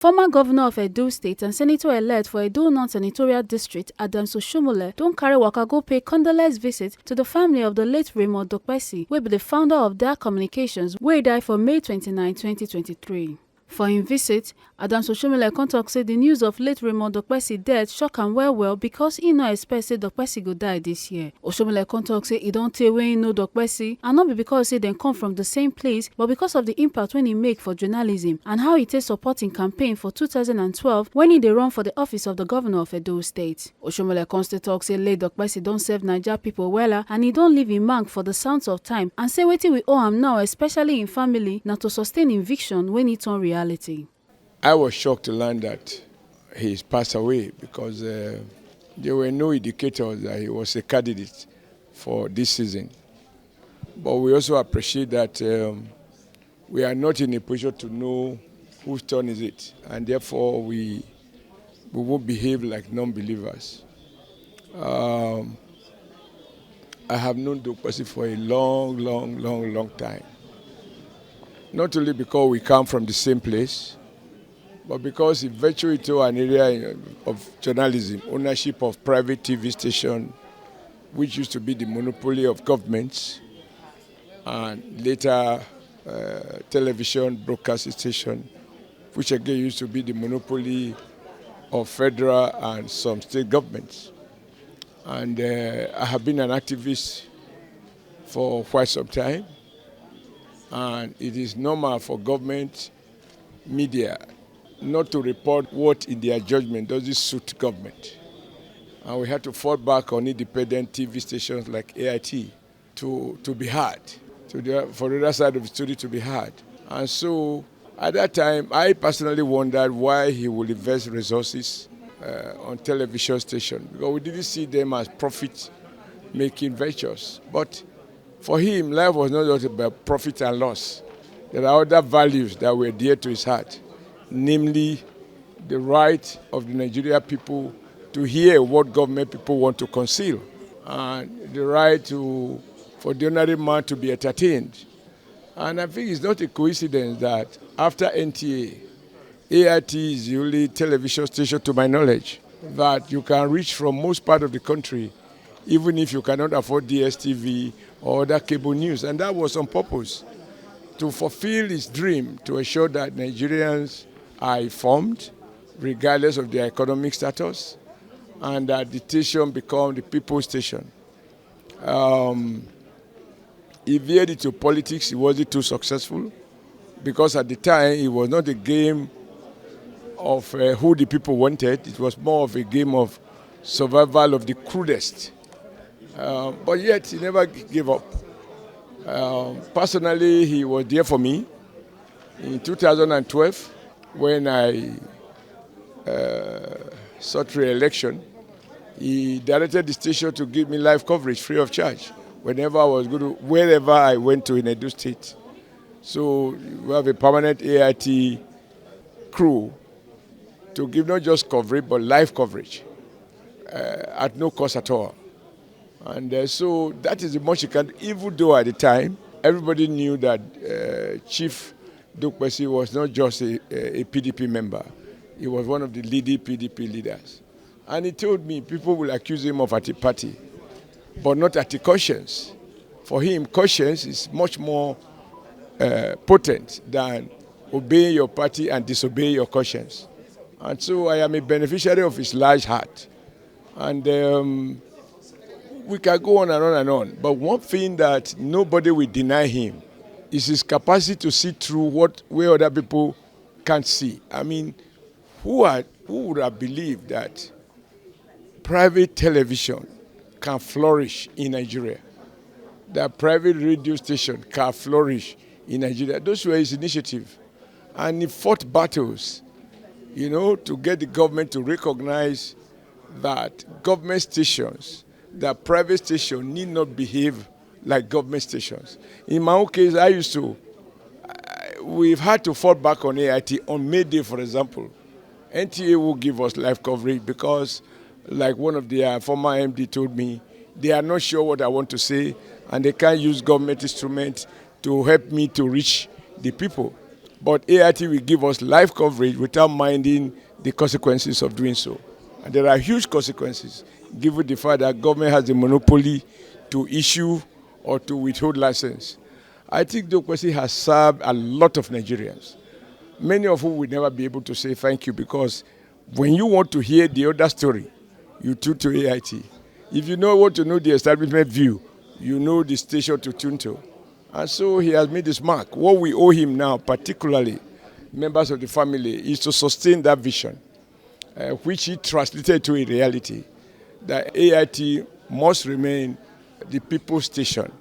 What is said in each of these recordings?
Former Governor of Edo State and Senator-elect for Edo Non-Senatorial District, Oshiomhole, don carry waka go pay condolence visit to the family of the late Raymond Dokpesi, wey be the founder of DAR Communications, wey die for May 29, 2023. For im visit, Oshiomhole come tok say the news of late Raymond Dokpesi death shock am well because e no expect say Dokpesi go die this year. Oshiomhole come tok say e don tey wey e know Dokpesi, and not be because say dem come from the same place, but because of the impact wey e make for journalism and how e take support im campaign for 2012 when e dey run for the office of the governor of Edo State. Oshiomhole come still tok say late Dokpesi don serve Naija pipo wella and e don leave im mark for the sands of time, and say wetin we owe am now, especially im family, na to sustain im vision when e turn reality. I was shocked to learn that he's passed away because there were no indicators that he was a candidate for this season. But we also appreciate that we are not in a position to know whose turn is it, and therefore we won't behave like non-believers. I have known Dokpesi for a long time. Not only because we come from the same place, but because he ventured into an area of journalism, ownership of private TV station, which used to be the monopoly of governments, and later television broadcast station, which again used to be the monopoly of federal and some state governments. And I have been an activist for quite some time. And it is normal for government media not to report what in their judgment doesn't suit government. And we had to fall back on independent TV stations like AIT to be heard, for the other side of the story to be heard. And so at that time, I personally wondered why he would invest resources on television station, because we didn't see them as profit-making ventures. But for him, life was not just about profit and loss. There are other values that were dear to his heart, namely the right of the Nigerian people to hear what government people want to conceal, and the right for the ordinary man to be entertained. And I think it's not a coincidence that after NTA, AIT is the only television station, to my knowledge, that you can reach from most part of the country, even if you cannot afford DSTV or other cable news. And that was on purpose, to fulfill his dream, to ensure that Nigerians are informed, regardless of their economic status, and that the station become the people's station. He veered into politics. He wasn't too successful, because at the time it was not a game of who the people wanted. It was more of a game of survival of the crudest. But yet he never gave up. Personally, he was there for me. In 2012, when I sought re-election, he directed the station to give me live coverage free of charge whenever I was going to, wherever I went to in Edo State. So we have a permanent AIT crew to give not just coverage, but live coverage at no cost at all. And so that is the most you can do, even though at the time, everybody knew that Chief Dokpesi was not just a PDP member. He was one of the leading PDP leaders. And he told me people will accuse him of anti-party, but not anti-conscience. For him, conscience is much more potent than obeying your party and disobeying your conscience. And so I am a beneficiary of his large heart. And we can go on and on and on. But one thing that nobody will deny him is his capacity to see through where other people can't see. I mean, who would have believed that private television can flourish in Nigeria, that private radio station can flourish in Nigeria? Those were his initiative. And he fought battles, to get the government to recognize that government stations, that private stations need not behave like government stations. In my own case, we've had to fall back on AIT. On May Day, for example, NTA will give us live coverage because, like one of their former MD told me, they are not sure what I want to say, and they can't use government instruments to help me to reach the people. But AIT will give us live coverage without minding the consequences of doing so. And there are huge consequences, given the fact that government has the monopoly to issue or to withhold license. I think Dokpesi has served a lot of Nigerians, many of whom will never be able to say thank you, because when you want to hear the other story, you tune to AIT. If you want to know the establishment view, you know the station to tune to. And so he has made his mark. What we owe him now, particularly members of the family, is to sustain that vision, which he translated to a reality, that AIT must remain the people's station.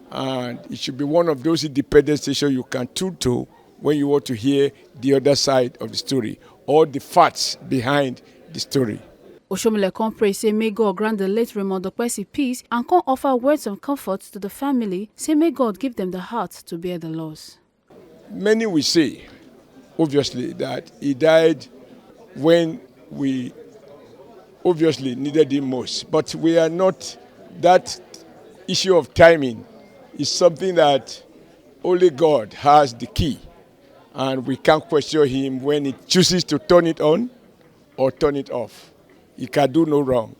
And it should be one of those independent stations you can tune to when you want to hear the other side of the story or the facts behind the story. Oshiomhole can pray, say may God grant the late Raymond Dokpesi peace and can offer words of comfort to the family, say may God give them the heart to bear the loss. Many will say, obviously, that he died when we obviously needed him most. But we are not, that issue of timing is something that only God has the key. And we can't question him when he chooses to turn it on or turn it off. He can do no wrong.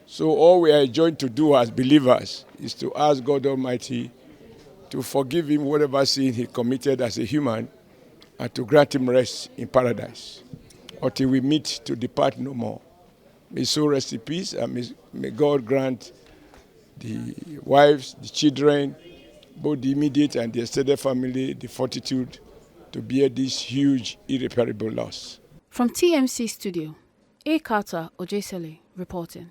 So all we are enjoined to do as believers is to ask God Almighty to forgive him whatever sin he committed as a human and to grant him rest in paradise until we meet to depart no more. May so rest in peace, and may God grant the wives, the children, both the immediate and the extended family, the fortitude to bear this huge, irreparable loss. From TMC Studio, A. Carter Ojesele reporting.